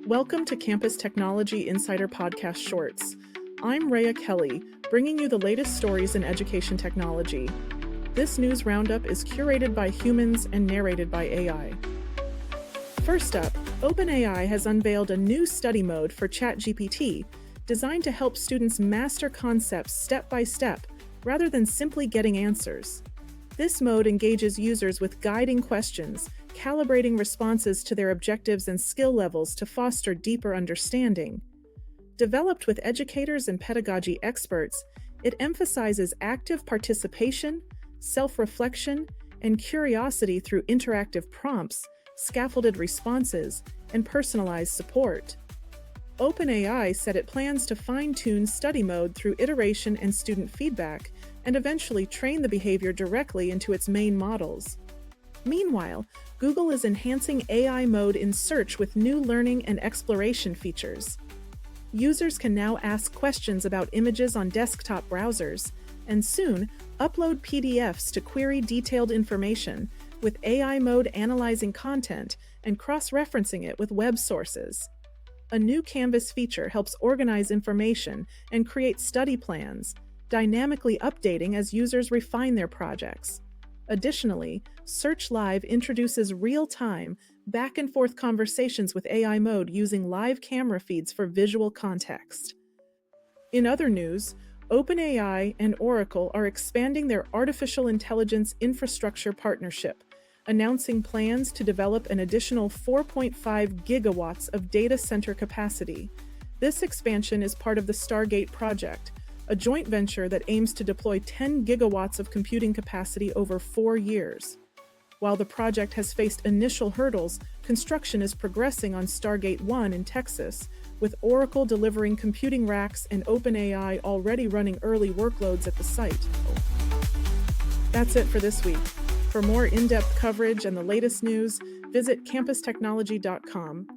Welcome to Campus Technology Insider Podcast Shorts. I'm Rhea Kelly, bringing you the latest stories in education technology. This news roundup is curated by humans and narrated by AI. First up, OpenAI has unveiled a new study mode for ChatGPT, designed to help students master concepts step by step, rather than simply getting answers. This mode engages users with guiding questions, calibrating responses to their objectives and skill levels to foster deeper understanding. Developed with educators and pedagogy experts, it emphasizes active participation, self-reflection, and curiosity through interactive prompts, scaffolded responses, and personalized support. OpenAI said it plans to fine-tune study mode through iteration and student feedback, and eventually train the behavior directly into its main models. Meanwhile, Google is enhancing AI mode in search with new learning and exploration features. Users can now ask questions about images on desktop browsers, and soon upload PDFs to query detailed information, with AI mode analyzing content and cross-referencing it with web sources. A new Canvas feature helps organize information and create study plans, dynamically updating as users refine their projects. Additionally, Search Live introduces real-time, back-and-forth conversations with AI mode using live camera feeds for visual context. In other news, OpenAI and Oracle are expanding their artificial intelligence infrastructure partnership, announcing plans to develop an additional 4.5 gigawatts of data center capacity. This expansion is part of the Stargate project, a joint venture that aims to deploy 10 gigawatts of computing capacity over 4 years. While the project has faced initial hurdles, construction is progressing on Stargate 1 in Texas, with Oracle delivering computing racks and OpenAI already running early workloads at the site. That's it for this week. For more in-depth coverage and the latest news, visit campustechnology.com.